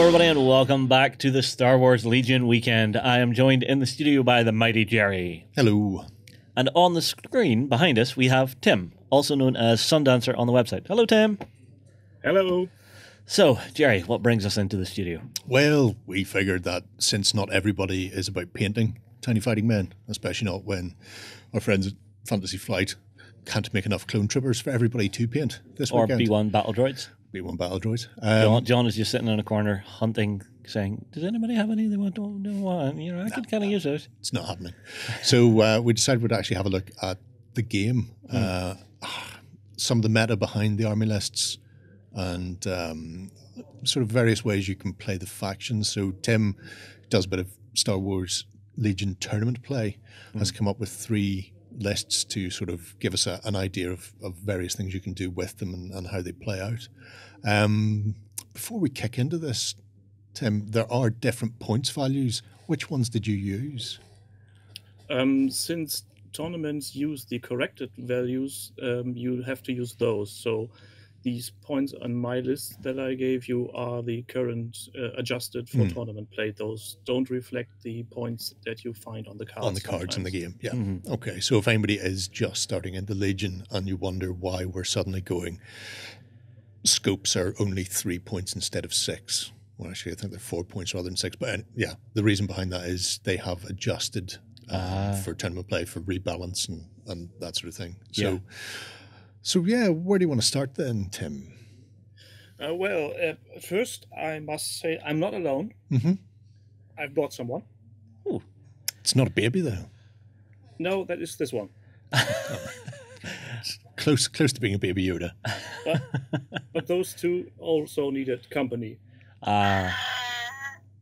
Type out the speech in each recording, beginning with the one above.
everybody, and welcome back to the Star Wars Legion weekend. I am joined in the studio by the mighty Jerry. Hello. And on the screen behind us, we have Tim, also known as Sundancer on the website. Hello, Tim. Hello. So, Jerry, what brings us into the studio? Well, we figured that since not everybody is about painting Tiny Fighting Men, especially not when our friends at Fantasy Flight can't make enough clone troopers for everybody to paint this Or weekend. B1 battle droids. B1 battle droids. John is just sitting in a corner hunting, saying, "Does anybody have any they want to know? You know, I could kind of use those." It's not happening. So we decided we'd actually have a look at the game, some of the meta behind the army lists, and sort of various ways you can play the factions. So Tim does a bit of Star Wars Legion tournament play, has come up with 3 lists to sort of give us an idea of various things you can do with them and how they play out. Before we kick into this, Tim, there are different points values. Which ones did you use? Since tournaments use the corrected values, you have to use those. So these points on my list that I gave you are the current adjusted for tournament play. Those don't reflect the points that you find on the cards. On the cards in the game, yeah. Okay, so if anybody is just starting into Legion and you wonder why we're suddenly going, scopes are only 3 points instead of 6. Well, actually, I think they're 4 points rather than 6. But yeah, the reason behind that is they have adjusted for tournament play, for rebalance and that sort of thing. So yeah, where do you want to start then, Tim? Well, first, I must say I'm not alone. I've brought someone. Ooh. It's not a baby, though. No, that is this one. Close to being a baby Yoda. But those two also needed company. Nice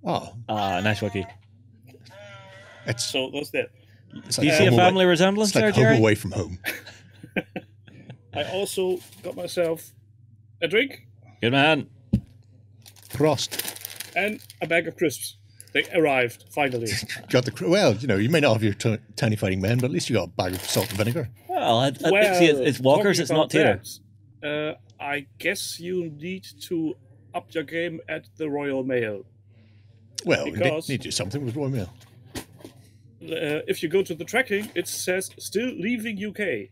Wookiee. So that's that. Do you see a family resemblance it's like there, Jerry? Home Away from Home. I also got myself a drink. Good man. Prost. And a bag of crisps. They arrived, finally. Got the well, you may not have your Tiny Fighting Men, but at least you got a bag of salt and vinegar. Well, see, it's Walker's, it's not Tater. I guess you need to up your game at the Royal Mail. Well, we need Because- to do something with Royal Mail. If you go to the tracking, it says still leaving UK.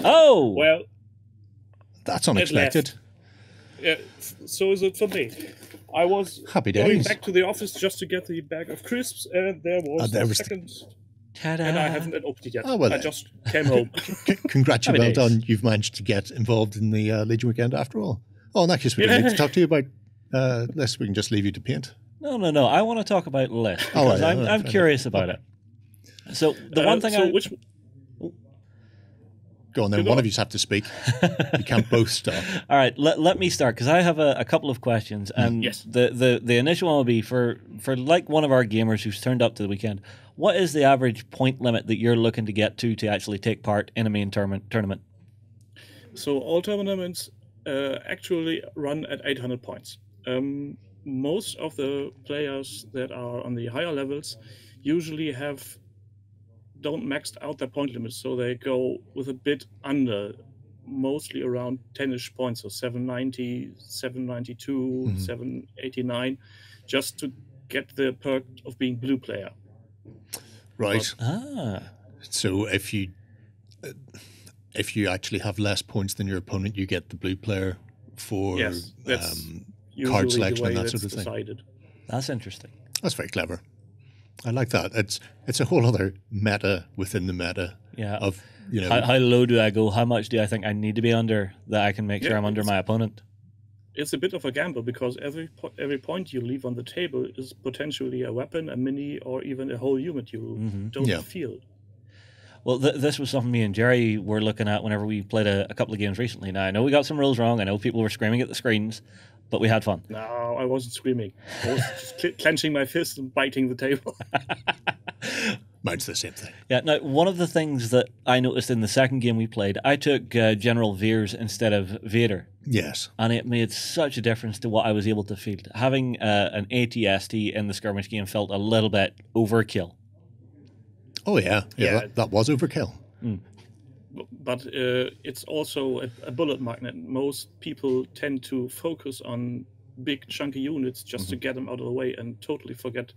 Oh! Well, That's unexpected. so is it for me. I was Happy going days. back to the office just to get the bag of crisps, and there was there the was second, Ta-da. and I haven't opened it yet. Oh, well I then. just came home. Congratulations, well Happy done. days. You've managed to get involved in the Legion weekend after all. Oh, in that case, we don't need to talk to you about this. We can just leave you to paint. No. I want to talk about List Oh, because yeah, I'm curious about it. So the one thing Go on then. Go One on. of you have to speak. You can't both stop. All right, let me start because I have a couple of questions, and Yes. the initial one will be for like one of our gamers who's turned up to the weekend. What is the average point limit that you're looking to get to actually take part in a main tournament? So all tournaments actually run at 800 points. Most of the players that are on the higher levels usually don't max out their point limits, so they go with a bit under, mostly around 10-ish points, so 790, 792, 789, just to get the perk of being blue player. Right. Ah, So if you actually have less points than your opponent, you get the blue player for Yes, that's usually card the selection way and that that's sort of thing. decided. that's interesting. That's very clever. I like that. It's a whole other meta within the meta Yeah. of How low do I go? How much do I think I need to be under that I can make sure Yeah, I'm under my opponent? It's a bit of a gamble because every point you leave on the table is potentially a weapon, a mini, or even a whole unit you don't Yeah. feel. Well, this was something me and Jerry were looking at whenever we played a couple of games recently. Now, I know we got some rules wrong. I know people were screaming at the screens, but we had fun. No, I wasn't screaming. I was just clenching my fist and biting the table. Mine's the same thing. Yeah, now, one of the things that I noticed in the second game we played, I took General Veers instead of Vader. Yes. And it made such a difference to what I was able to field. Having an ATST in the skirmish game felt a little bit overkill. Oh yeah. Yeah. That was overkill. But it's also a bullet magnet. Most people tend to focus on big chunky units just to get them out of the way and totally forget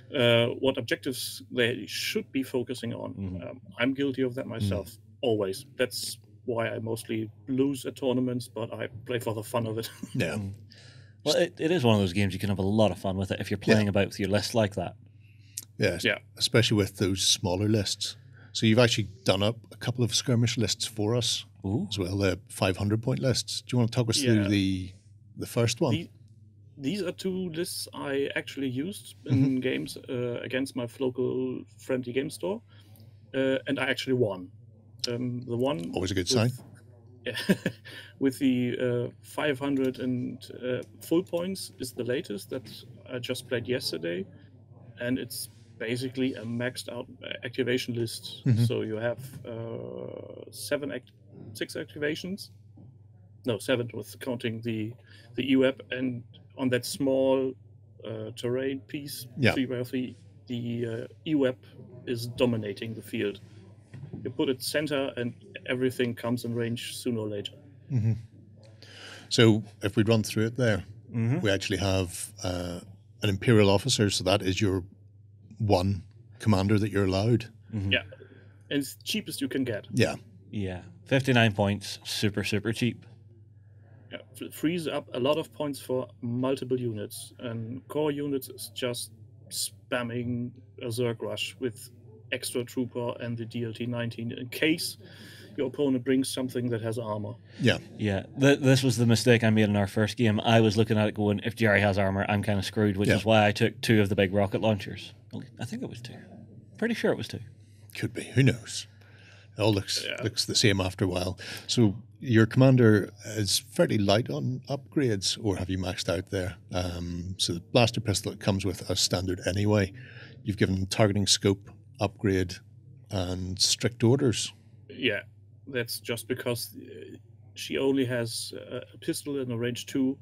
what objectives they should be focusing on. I'm guilty of that myself, always. That's why I mostly lose at tournaments, but I play for the fun of it. Yeah. Well, it is one of those games you can have a lot of fun with it if you're playing about with your list like that. Yeah. Yeah. Especially with those smaller lists. So you've actually done up a couple of skirmish lists for us as well, the 500-point lists. Do you want to talk us through the first one? These are two lists I actually used in games against my local friendly game store, and I actually won. The one Always a good sign. Yeah, with the 500 and full points is the latest that I just played yesterday, and it's basically a maxed out activation list. So you have 6 activations. No, 7 with counting the EWAP, and on that small terrain piece, 3x3, the EWAP is dominating the field. You put it center, and everything comes in range sooner or later. So if we run through it there, we actually have an Imperial officer, so that is your one commander that you're allowed. Yeah, and it's cheapest you can get. Yeah. Yeah. 59 points, super cheap. Yeah, it frees up a lot of points for multiple units, and core units is just spamming a Zerg Rush with extra trooper and the DLT 19 in case your opponent brings something that has armor. Yeah. Yeah. This was the mistake I made in our first game. I was looking at it going, if Jerry has armor, I'm kind of screwed, which is why I took 2 of the big rocket launchers. I think it was 2. Pretty sure it was 2. Could be. Who knows? It all looks the same after a while. So your commander is fairly light on upgrades, or have you maxed out there? So the blaster pistol it comes with as standard anyway. You've given targeting scope upgrade and strict orders. Yeah, that's just because she only has a pistol in a range 2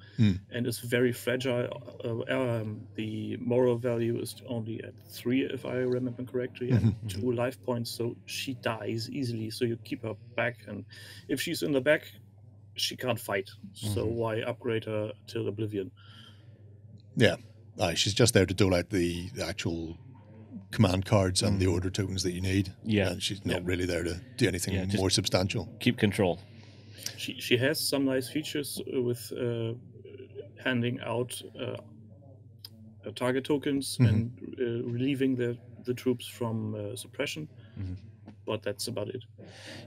and is very fragile. The moral value is only at 3, if I remember correctly, and 2 life points, so she dies easily. So you keep her back, and if she's in the back, she can't fight. So why upgrade her till oblivion? Yeah, she's just there to dole out the actual command cards and the order tokens that you need. Yeah, and she's not really there to do anything more substantial. Keep control. She has some nice features with handing out target tokens and relieving the troops from suppression, but that's about it.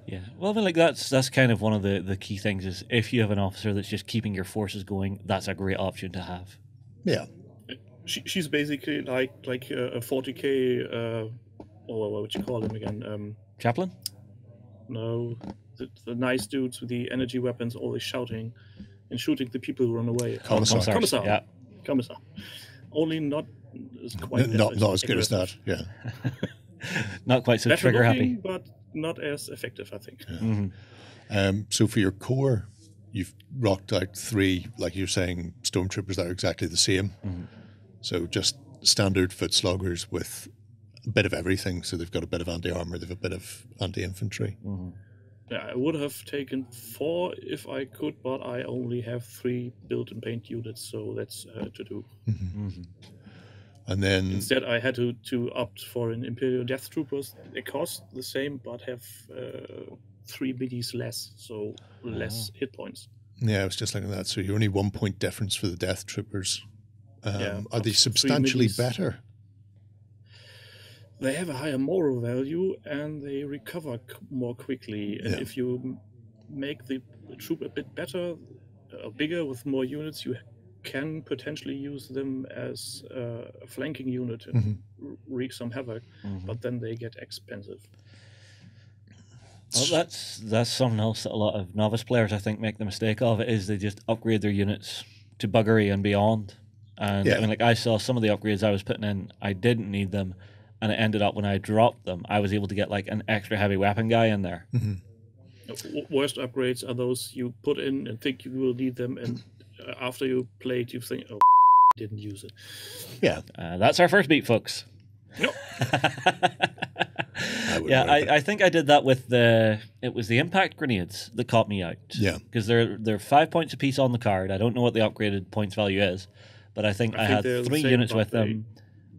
Yeah, well, I mean, like that's kind of one of the key things is if you have an officer that's just keeping your forces going, that's a great option to have. Yeah, she's basically like a 40k or what would you call him again? Chaplain? No. The nice dudes with the energy weapons always shouting and shooting the people who run away. Commissar. Yeah. Commissar. Only not as quite not as good as that. Yeah. Not quite so Better trigger looking, happy. but not as effective, I think. Yeah. So for your core, you've rocked out 3, like you're saying, stormtroopers that are exactly the same. So just standard foot sloggers with a bit of everything. So they've got a bit of anti-armor, they've a bit of anti-infantry. Yeah, I would have taken 4 if I could, but I only have 3 build and paint units, so that's to do. And then instead, I had to opt for an Imperial Death Troopers. They cost the same, but have 3 biddies less, so less hit points. Yeah, I was just looking at that. So you're only 1 point difference for the Death Troopers. Are they substantially better? They have a higher moral value and they recover more quickly. And if you make the troop a bit better, bigger with more units, you can potentially use them as a flanking unit and wreak some havoc. But then they get expensive. Well, that's something else that a lot of novice players, I think, make the mistake of. It is they just upgrade their units to buggery and beyond. And I mean, like I saw some of the upgrades I was putting in, I didn't need them. And it ended up when I dropped them, I was able to get like an extra heavy weapon guy in there. Worst upgrades are those you put in and think you will need them, and after you played, you think, "Oh, didn't use it." Yeah, that's our first beat, folks. No. I think I did that with it was the impact grenades that caught me out. Yeah. Because they're 5 points a piece on the card. I don't know what the upgraded points value is, but I think I had 3 units with them,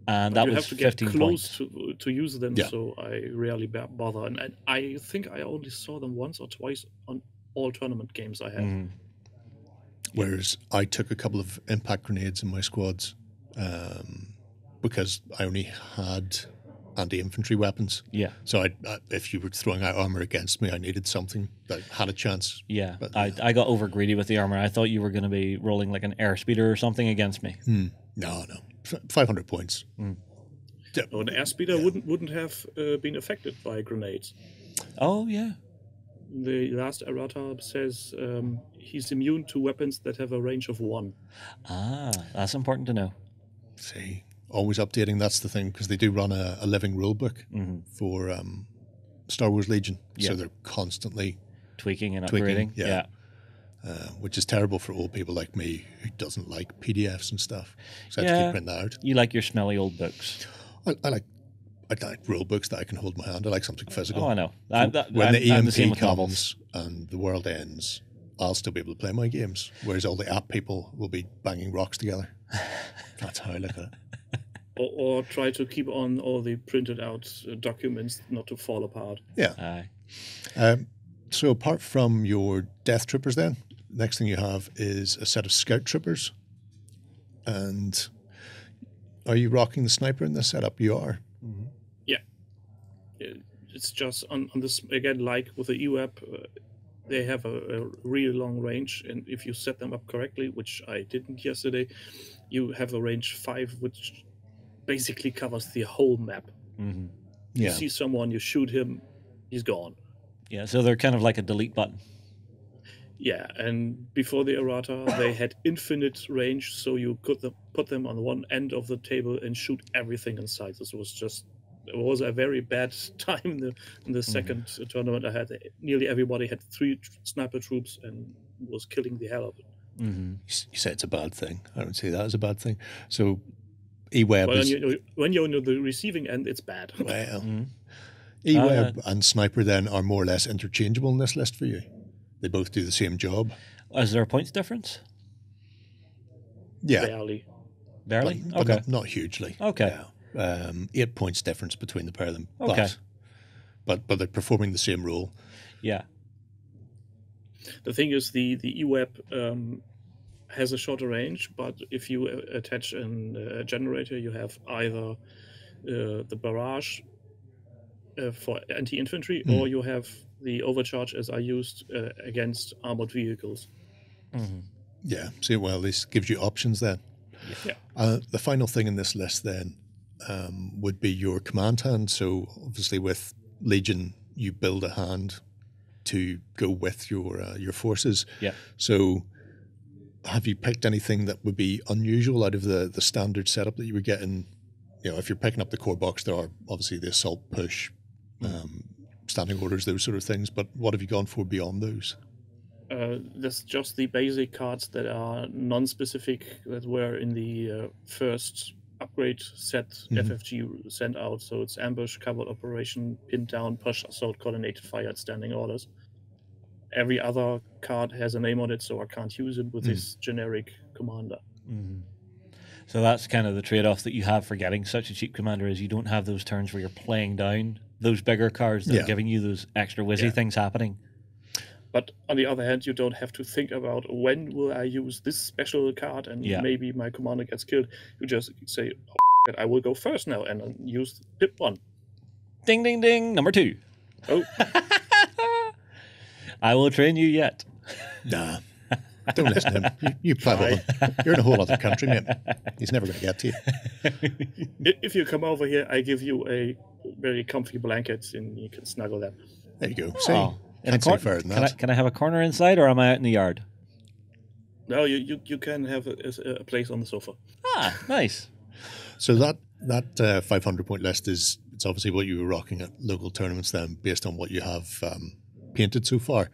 and that was 15 points. To use them, Yeah. so I rarely bother. And I think I only saw them once or twice on all tournament games I had. Whereas I took a couple of impact grenades in my squads because I only had anti-infantry weapons. Yeah. So if you were throwing out armor against me, I needed something that had a chance. Yeah, But, I got over greedy with the armor. I thought you were going to be rolling like an airspeeder or something against me. No. 500 points. Yeah. Oh, an airspeeder wouldn't have been affected by grenades. Oh, yeah. The last errata says he's immune to weapons that have a range of 1. Ah, that's important to know. See, always updating. That's the thing, because they do run a living rule book for Star Wars Legion. Yeah. So they're constantly Tweaking and Tweaking, upgrading. yeah. Which is terrible for old people like me who doesn't like PDFs and stuff. So I have to keep printing that out. You like your smelly old books. I like rule books that I can hold in my hand. I like something physical. Oh, I know. When the I'm the same EMP with novels. comes and the world ends, I'll still be able to play my games, whereas all the app people will be banging rocks together. That's how I look at it. Or try to keep on all the printed out documents not to fall apart. Yeah. Aye. So apart from your Death Troopers then, next thing you have is a set of Scout Troopers. And are you rocking the sniper in this setup? You are. Yeah. It's just on this, again, like with the EWAP, they have a really long range. And if you set them up correctly, which I didn't yesterday, you have a range 5, which basically covers the whole map. Mm-hmm. You see someone, you shoot him, he's gone. Yeah, so they're kind of like a delete button. Yeah, and before the errata, they had infinite range, so you could put them on one end of the table and shoot everything inside. It was a very bad time in the second tournament. I had nearly everybody had 3 sniper troops and was killing the hell out of it. Mm-hmm. You say it's a bad thing. I don't see that as a bad thing. So E-Web is... When you're on the receiving end, it's bad. Well, E-Web and Sniper then are more or less interchangeable in this list for you. They both do the same job. Is there a points difference? Yeah. Barely. Barely? But Okay. not hugely. Okay. Yeah. 8 points difference between the pair of them. Okay. But they're performing the same role. Yeah. The thing is, the EWAP has a shorter range, but if you attach a generator, you have either the barrage for anti-infantry, or you have the overcharge as I used against armored vehicles. Mm-hmm. Yeah. See, well, this gives you options then. Yeah. The final thing in this list then would be your command hand. So obviously with Legion, you build a hand to go with your forces. Yeah. So have you picked anything that would be unusual out of the standard setup that you were getting? You know, if you're picking up the core box, there are obviously the assault push, standing orders, those sort of things. But what have you gone for beyond those? That's just the basic cards that are non-specific that were in the first upgrade set FFG sent out. So it's ambush, covered operation, pin down, push, assault, coordinated fire at standing orders. Every other card has a name on it, so I can't use it with this generic commander. Mm-hmm. So that's kind of the trade-off that you have for getting such a cheap commander, is you don't have those turns where you're playing down those bigger cards that are giving you those extra whizzy things happening. But on the other hand, you don't have to think about when will I use this special card and maybe my commander gets killed. You just say, oh, I will go first now and use pip 1. Ding, ding, ding, number 2. Oh. I will train you yet. Nah. Don't listen to him. You play with him. You're in a whole other country, mate. He's never going to get to you. If you come over here, I give you a very comfy blanket and you can snuggle that. There you go. See? In a corner, can I have a corner inside, or am I out in the yard? No, you can have a place on the sofa. Ah, nice. So that 500 point list it's obviously what you were rocking at local tournaments then, based on what you have painted so far.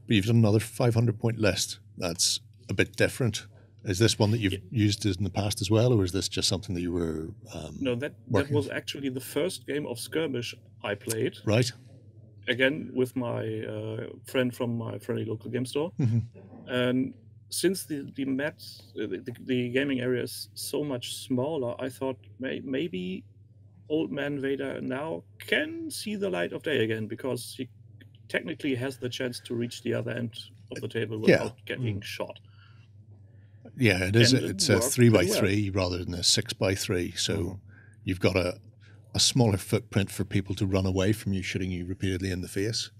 But you've done another 500 point list that's a bit different. Is this one that you've used in the past as well, or is this just something that you were No, that was actually the first game of skirmish I played. Right. Again, with my friend from my friendly local game store. And since the gaming area is so much smaller, I thought maybe Old Man Vader now can see the light of day again, because he technically has the chance to reach the other end of the table without getting shot. Yeah, it is. It's a 3x3 rather than a 6x3. So you've got a smaller footprint for people to run away from you, shooting you repeatedly in the face.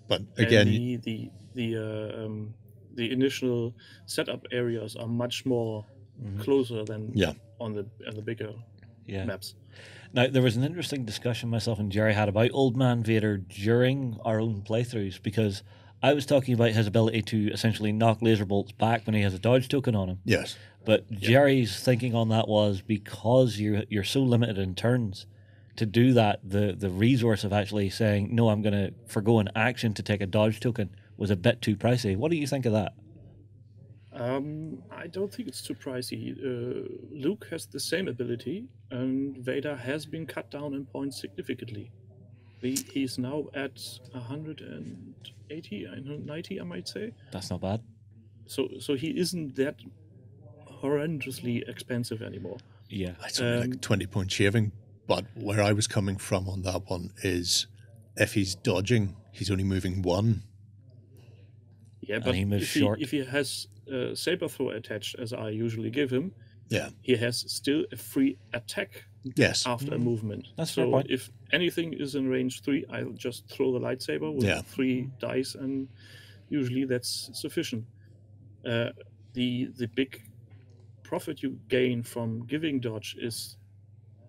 But again, the initial setup areas are much more closer than on the bigger maps. Now, there was an interesting discussion myself and Jerry had about Old Man Vader during our own playthroughs, because I was talking about his ability to essentially knock laser bolts back when he has a dodge token on him. Yes. But Jerry's thinking on that was, because you're so limited in turns, to do that, the resource of actually saying, no, I'm going to forgo an action to take a dodge token was a bit too pricey. What do you think of that? I don't think it's too pricey. Luke has the same ability, and Vader has been cut down in points significantly. He's now at 180, 190, I might say. That's not bad. So he isn't that horrendously expensive anymore. Yeah. It's only like 20-point shaving. But where I was coming from on that one is, if he's dodging, he's only moving one. Yeah, but if he has saber throw attached, as I usually give him, he has still a free attack after a movement. That's so point. If anything is in range 3, I'll just throw the lightsaber with 3 dice, and usually that's sufficient. The big profit you gain from giving dodge is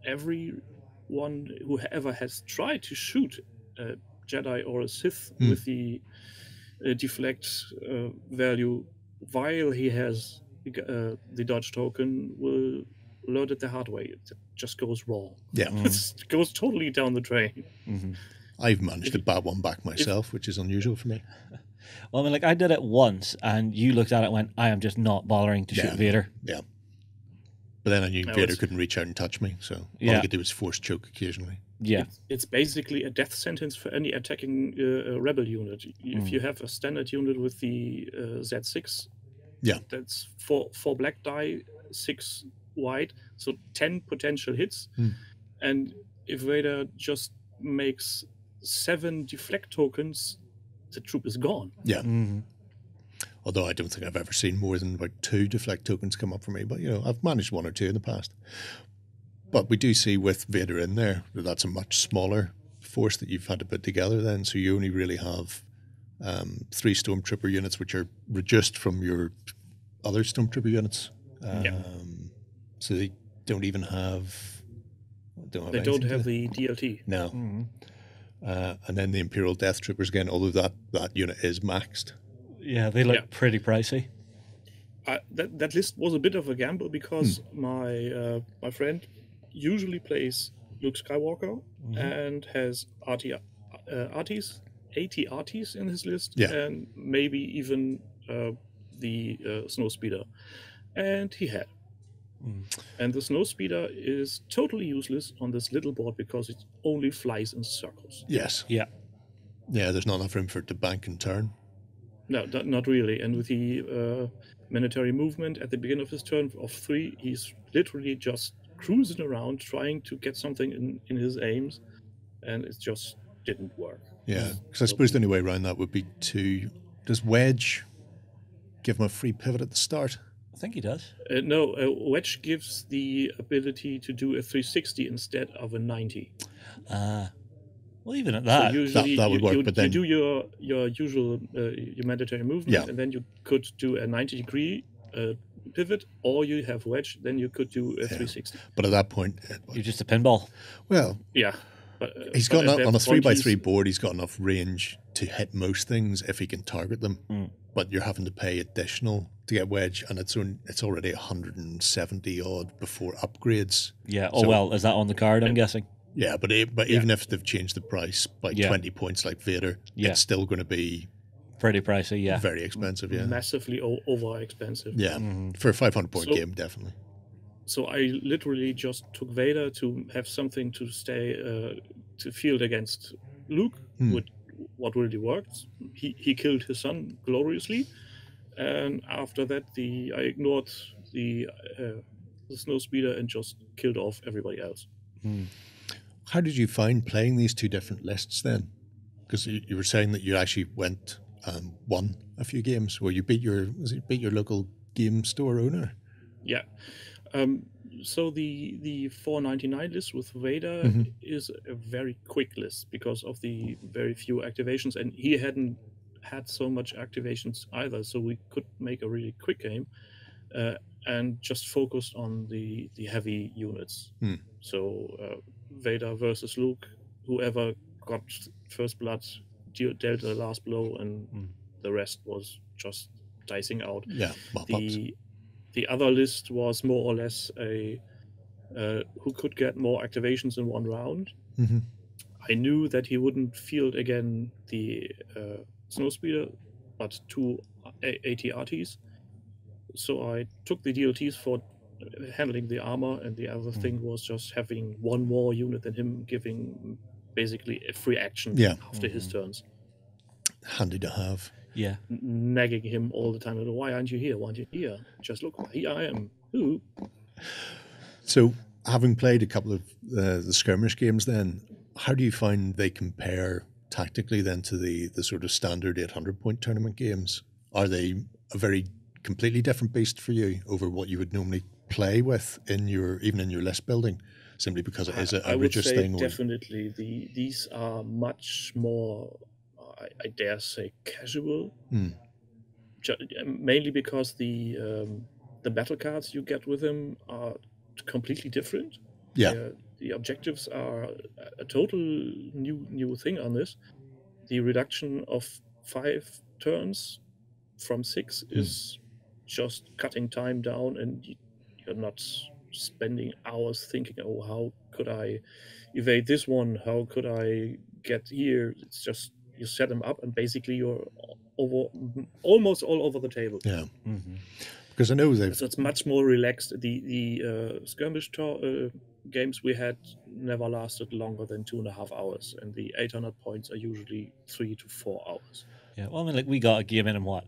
everyone who ever has tried to shoot a Jedi or a Sith with the deflect value while he has the dodge token will learn it the hard way. It just goes wrong. Yeah. It goes totally down the drain. I've managed to bat one back myself, which is unusual for me. Well, I mean, I did it once, and you looked at it and went, I am just not bothering to shoot Vader. Yeah. But then I knew Vader couldn't reach out and touch me, so all I could do was force choke occasionally. Yeah. It's basically a death sentence for any attacking rebel unit. If you have a standard unit with the Z6, that's 4 black die, 6 white, so 10 potential hits. And if Vader just makes 7 deflect tokens, the troop is gone. Yeah. Although I don't think I've ever seen more than about 2 deflect tokens come up for me. But, I've managed 1 or 2 in the past. But we do see with Vader in there that that's a much smaller force that you've had to put together then. So you only really have 3 Stormtrooper units, which are reduced from your other Stormtrooper units. So they don't even have... They don't have the DLT. No. And then the Imperial Death Troopers, again, although that unit is maxed. Yeah, they look pretty pricey. That list was a bit of a gamble, because my friend usually plays Luke Skywalker and has 80 arties in his list, and maybe even the Snowspeeder. And he had. And the Snowspeeder is totally useless on this little board because it only flies in circles. Yes. Yeah. Yeah, there's not enough room for it to bank and turn. No, not really. And with the mandatory movement at the beginning of his turn of 3, he's literally just cruising around trying to get something in his aims, and it just didn't work. Yeah, because I suppose the only way around that would be to... Does Wedge give him a free pivot at the start? I think he does. No, Wedge gives the ability to do a 360 instead of a 90. Well, even at that, so usually that would work. But then you do your usual your mandatory movement, and then you could do a 90-degree pivot, or you have Wedge, then you could do a 360. But at that point, you're just a pinball. Well, but he's got enough, on a 3x3 board. He's got enough range to hit most things if he can target them. But you're having to pay additional to get Wedge, and it's already 170 odd before upgrades. Yeah. Oh, so, well, is that on the card? I'm guessing. Yeah, but even if they've changed the price by 20 points like Vader, it's still going to be pretty pricey. Yeah, very expensive. Yeah, massively over expensive. yeah, for a 500-point game, definitely. So I literally just took Vader to have something to stay to field against Luke, what really worked. He killed his son gloriously, and after that, I ignored the snowspeeder and just killed off everybody else. How did you find playing these two different lists then? Because you were saying that you actually went won a few games where you beat your local game store owner. Yeah. So the 499 list with Vader is a very quick list because of the very few activations, and he hadn't had so much activations either, so we could make a really quick game and just focused on the heavy units. So Vader versus Luke, whoever got first blood dealt the last blow, and the rest was just dicing out. Yeah, the other list was more or less a who could get more activations in one round. I knew that he wouldn't field again the snowspeeder, but two AT-RTs. So I took the DLTs for handling the armor, and the other thing was just having one more unit than him, giving basically a free action after his turns. Handy to have. Yeah. Nagging him all the time. Why aren't you here? Why aren't you here? Just look, here I am. Ooh. So, having played a couple of the skirmish games then, how do you find they compare tactically then to the sort of standard 800-point tournament games? Are they a very completely different beast for you over what you would normally play with even in your list building, simply because it is a reduced thing? I would say definitely these are much more, I dare say, casual. Mainly because the battle cards you get with them are completely different. Yeah. The objectives are a total new thing on this. The reduction of 5 turns from 6 is just cutting time down, and you're not spending hours thinking, oh, how could I evade this one? How could I get here? It's just you set them up, and basically you're almost all over the table. Yeah. Because I know so it's much more relaxed. The skirmish games we had never lasted longer than 2.5 hours, and the 800 points are usually 3 to 4 hours. Yeah, well, I mean, like we got a game in what,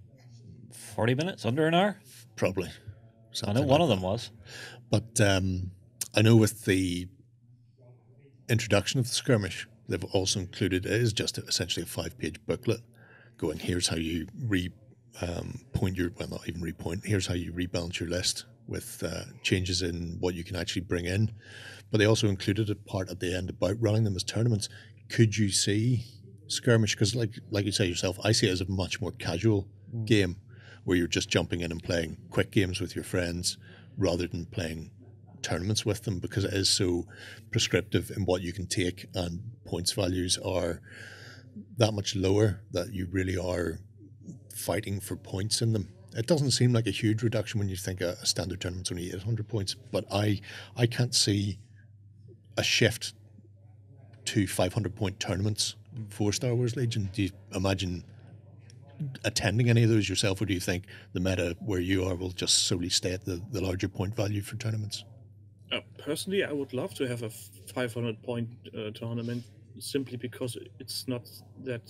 40 minutes, under an hour? Probably. I know one of them was. But I know with the introduction of the skirmish, they've also included, it is just essentially a 5-page booklet going, here's how you here's how you rebalance your list with changes in what you can actually bring in. But they also included a part at the end about running them as tournaments. Could you see skirmish? Because like you say yourself, I see it as a much more casual game where you're just jumping in and playing quick games with your friends rather than playing tournaments with them, because it is so prescriptive in what you can take, and points values are that much lower that you really are fighting for points in them. It doesn't seem like a huge reduction when you think a standard tournament's only 800 points, but I can't see a shift to 500-point tournaments for Star Wars Legion. Do you imagine attending any of those yourself, or do you think the meta where you are will just solely stay at the larger point value for tournaments? Personally, I would love to have a 500-point tournament, simply because it's not that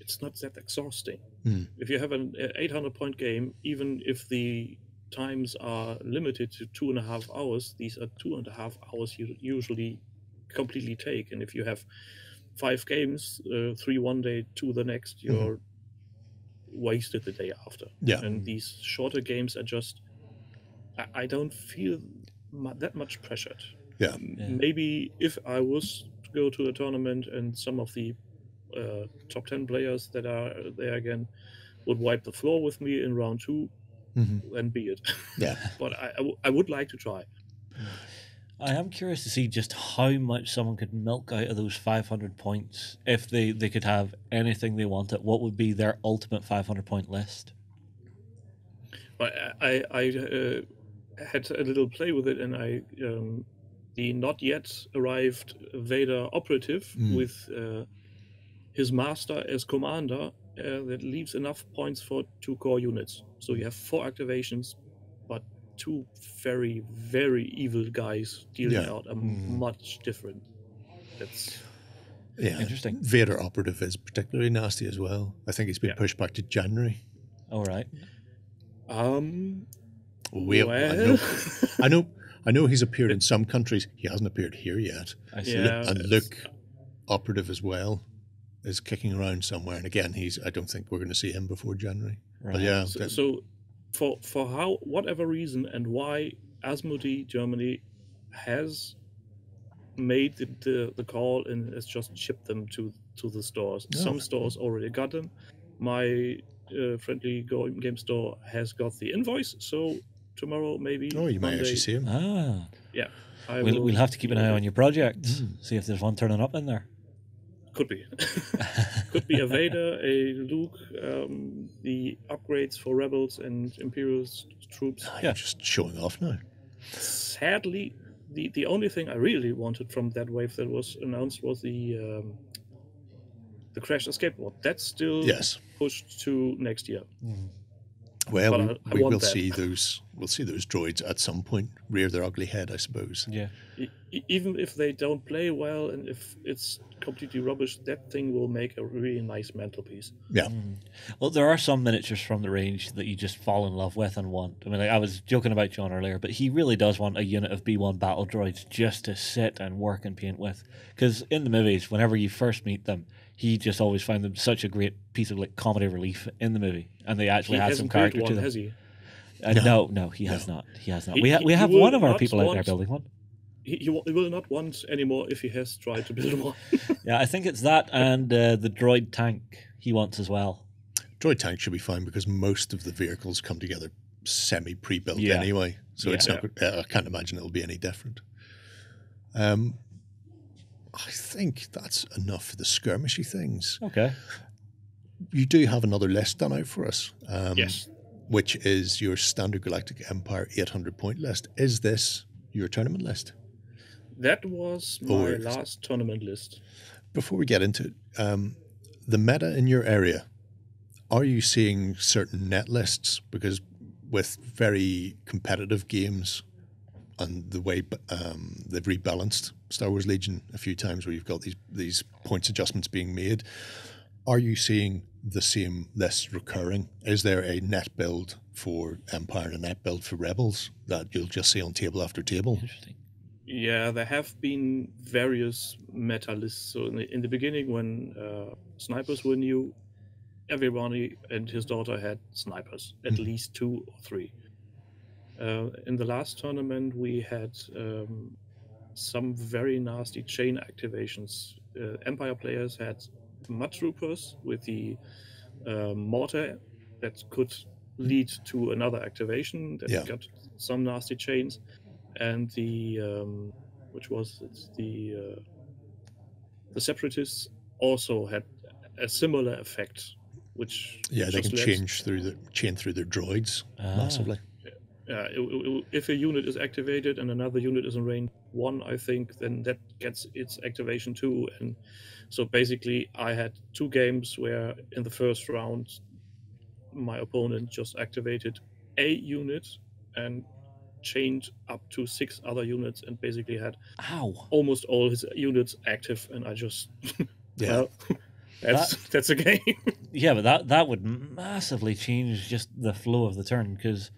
it's not that exhausting. If you have an 800-point game, even if the times are limited to 2.5 hours, these are 2.5 hours you usually completely take. And if you have 5 games, 3 one day, 2 the next, you're wasted the day after. Yeah. And these shorter games are just, I don't feel that much pressured. Yeah. Maybe if I was to go to a tournament and some of the top 10 players that are there again would wipe the floor with me in round 2, then be it. Yeah. But I would like to try. I am curious to see just how much someone could milk out of those 500 points if they could have anything they wanted. What would be their ultimate 500-point list? I had a little play with it, and the not yet arrived Vader operative with his master as commander that leaves enough points for 2 core units. So you have 4 activations, but 2 very, very evil guys dealing out are much different. That's interesting. Vader Operative is particularly nasty as well. I think it's been pushed back to January. All right. I know he's appeared in some countries. He hasn't appeared here yet. I see. And Luke Operative as well is kicking around somewhere. And again, I don't think we're going to see him before January. Right. But yeah. So for whatever reason and why Asmodee Germany has made the call and has just shipped them to the stores. Oh. Some stores already got them. My friendly game store has got the invoice, so tomorrow maybe. Oh, you might Monday, actually see him. Ah. Yeah. We'll have to keep an eye on your projects. See if there's one turning up in there. Could be. Could be a Vader, a Luke, the upgrades for Rebels and Imperial troops. You're just showing off now. Sadly, the only thing I really wanted from that wave that was announced was the Crash Escape Pod. That's still pushed to next year. Well, we will see those. We'll see those droids at some point rear their ugly head, I suppose. Yeah. Even if they don't play well and if it's completely rubbish, that thing will make a really nice mantelpiece. Yeah. Well, there are some miniatures from the range that you just fall in love with and want. I mean, I was joking about John earlier, but he really does want a unit of B1 battle droids just to sit and work and paint with. Because in the movies, whenever you first meet them, he just always found them such a great piece of comedy relief in the movie, and they actually had some character to them. Has he? No, he has not. He has not. We have one of our people out there building one. He will not want anymore if he has tried to build one. Yeah, I think it's that and the droid tank he wants as well. Droid tank should be fine because most of the vehicles come together semi-pre-built anyway, so it's not. I can't imagine it'll be any different. I think that's enough for the skirmishy things. Okay. You do have another list done out for us. Yes. Which is your standard Galactic Empire 800-point list. Is this your tournament list? That was my last tournament list. Before we get into it, the meta in your area, are you seeing certain net lists? Because with very competitive games and the way they've rebalanced Star Wars Legion a few times where you've got these points adjustments being made, are you seeing the same lists recurring? Is there a net build for Empire and a net build for Rebels that you'll just see on table after table? Interesting. Yeah, there have been various meta lists. So in the beginning, when snipers were new, everybody and his daughter had snipers, at least 2 or 3. In the last tournament, we had some very nasty chain activations. Empire players had mud troopers with the mortar that could lead to another activation that got some nasty chains, and the separatists also had a similar effect, which they can chain through their droids massively. If a unit is activated and another unit is in range 1, I think, then that gets its activation too. And so basically, I had 2 games where in the first round, my opponent just activated a unit and chained up to 6 other units and basically had almost all his units active. And I just, that's a game. Yeah, but that would massively change just the flow of the turn, because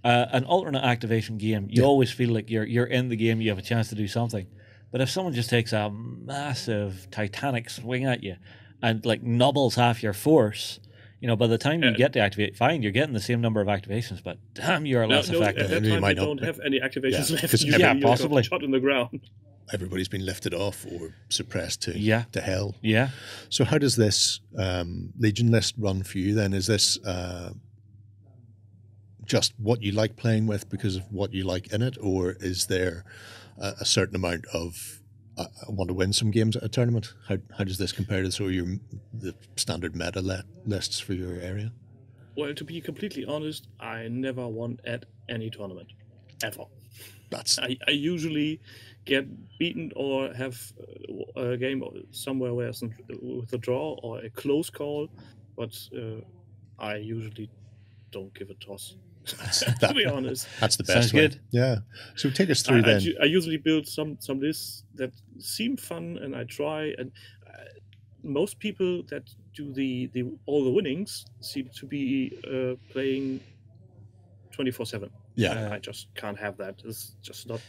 an alternate activation game, you always feel like you're in the game, you have a chance to do something. But if someone just takes a massive titanic swing at you and nobbles half your force, by the time you get to activate, fine, you're getting the same number of activations, but damn, you're less effective. At that time, you don't have any activations left. Yeah, possibly. Shot in the ground. Everybody's been lifted off or suppressed to hell. Yeah. So how does this Legion list run for you then? Is this just what you like playing with because of what you like in it, or is there a certain amount of I want to win some games at a tournament? How does this compare to the standard meta lists for your area? Well, to be completely honest, I never won at any tournament, ever. I usually get beaten or have a game somewhere where it's with a draw or a close call, but I usually don't give a toss. To be honest, that's the best Sounds way. good. Yeah. So take us through then. I usually build some lists that seem fun, and I try. And most people that do the all the winnings seem to be playing 24/7. Yeah. I just can't have that. It's just not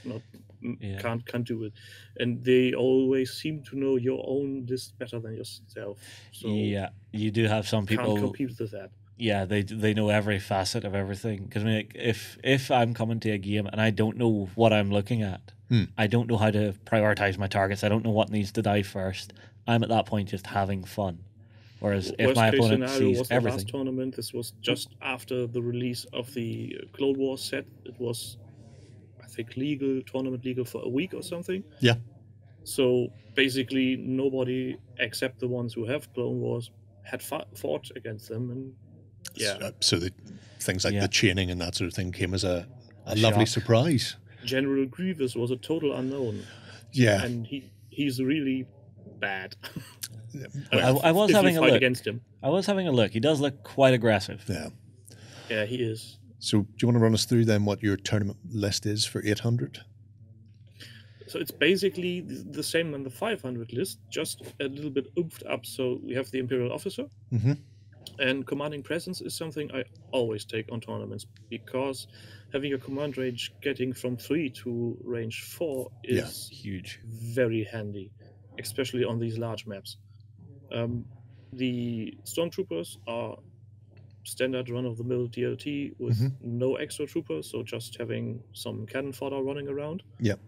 Yeah. can't do it. And they always seem to know your own list better than yourself. So Yeah, you do have some can't people. compete with that. Yeah, they know every facet of everything. Because I mean, like, if I'm coming to a game and I don't know what I'm looking at, I don't know how to prioritize my targets. I don't know what needs to die first. I'm at that point just having fun. Whereas if my Worst case opponent scenario sees was the everything, last tournament. This was just after the release of the Clone Wars set. It was, I think, tournament legal for a week or something. Yeah. So basically, nobody except the ones who have Clone Wars had fought against them, and yeah. So the things like Yeah. the chaining and that sort of thing came as a lovely shock. surprise. General Grievous was a total unknown, Yeah. and he's really bad. I was if having you a fight look. against him. I was having a look. He does look quite aggressive. Yeah. Yeah, he is. So do you want to run us through then what your tournament list is for 800? So it's basically the same on the 500 list, just a little bit oofed up. So we have the Imperial Officer, and Commanding Presence is something I always take on tournaments, because having a command range getting from 3 to range 4 is Huge. very handy, especially on these large maps. The Stormtroopers are standard run-of-the-mill DLT with no extra troopers, so just having some cannon fodder running around. Yep.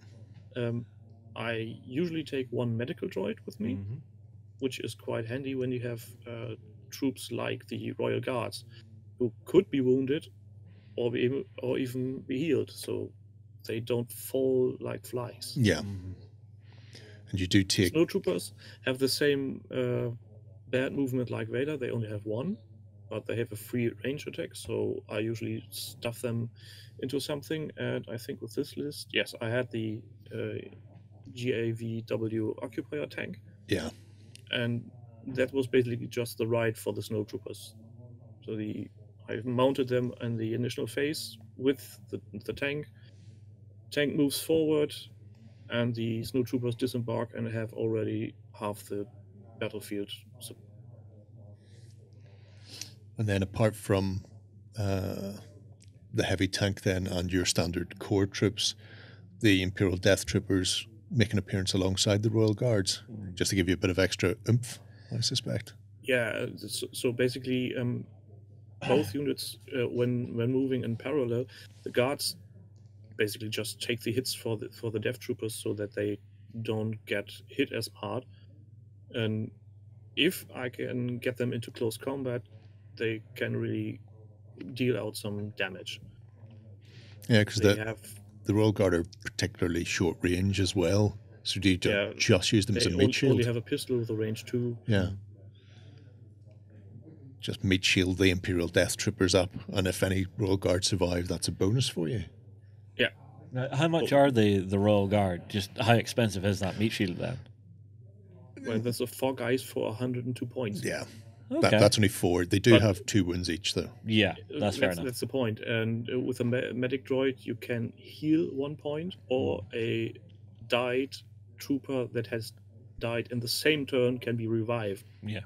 I usually take one medical droid with me, which is quite handy when you have troops like the Royal Guards, who could be wounded or even be healed, so they don't fall like flies. Yeah. And you do take... Snowtroopers have the same bad movement like Vader. They only have one, but they have a free range attack, so I usually stuff them into something. And I think with this list, yes, I had the GAVW Occupier tank. Yeah. And that was basically just the ride for the Snowtroopers. So I mounted them in the initial phase with the tank. Tank moves forward, and the Snowtroopers disembark and have already half the battlefield. So, and then apart from the heavy tank then and your standard core troops, the Imperial Death Troopers make an appearance alongside the Royal Guards, just to give you a bit of extra oomph, I suspect. Yeah, so basically both units, when moving in parallel, the Guards basically just take the hits for the Death Troopers so that they don't get hit as hard. And if I can get them into close combat, they can really deal out some damage. Yeah, because the Royal Guard are particularly short range as well. So do you just use them as a meat shield? They only have a pistol with a range 2. Yeah. Just meat shield the Imperial Death Troopers up, and if any Royal Guard survive, that's a bonus for you. Yeah. Now, how much are the Royal Guard? Just how expensive is that meat shield then? Well, there's 4 guys for 102 points. Yeah. Okay. That's only 4. They do have 2 wounds each, though. Yeah, that's fair enough. That's the point. And with a medic droid, you can heal 1 point, or a died trooper that has died in the same turn can be revived. Yeah.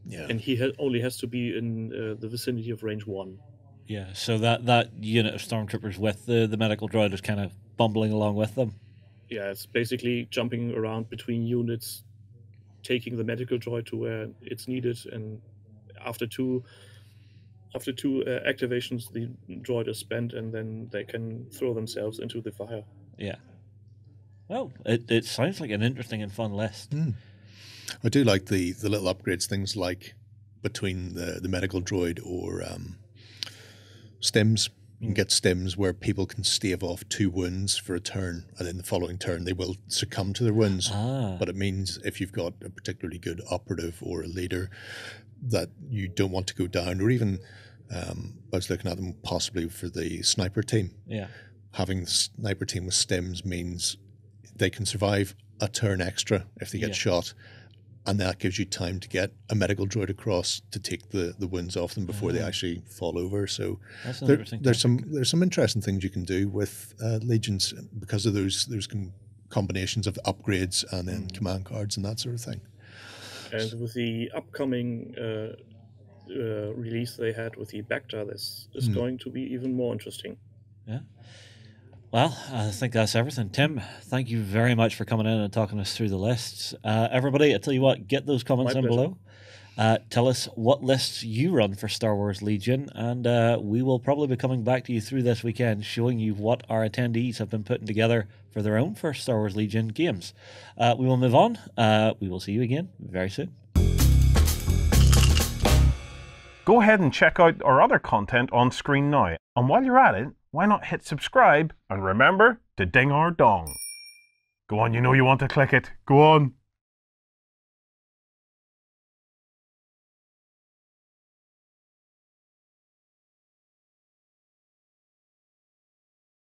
Yeah. And he only has to be in the vicinity of range 1. Yeah, so that unit of Stormtroopers with the medical droid is kind of bumbling along with them. Yeah, it's basically jumping around between units, taking the medical droid to where it's needed, and after two activations, the droid is spent, and then they can throw themselves into the fire. Yeah. Well, it sounds like an interesting and fun list. I do like the little upgrades, things like between the medical droid or stims. You can get stims where people can stave off 2 wounds for a turn, and in the following turn they will succumb to their wounds. But it means if you've got a particularly good operative or a leader that you don't want to go down, or even I was looking at them possibly for the sniper team. Yeah. having the sniper team with stims means they can survive a turn extra if they get shot, and that gives you time to get a medical droid across to take the wounds off them before they actually fall over. So there's some interesting things you can do with legions because of those combinations of upgrades and then command cards and that sort of thing. And with the upcoming release they had with the Bacta, this is going to be even more interesting. Yeah. Well, I think that's everything. Tim, thank you very much for coming in and talking us through the lists. Everybody, I tell you what, get those comments in below. Tell us what lists you run for Star Wars Legion, and we will probably be coming back to you through this weekend, showing you what our attendees have been putting together for their own first Star Wars Legion games. We will move on. We will see you again very soon. Go ahead and check out our other content on screen now. And while you're at it, why not hit subscribe and remember to ding our dong. Go on, you know you want to click it. Go on.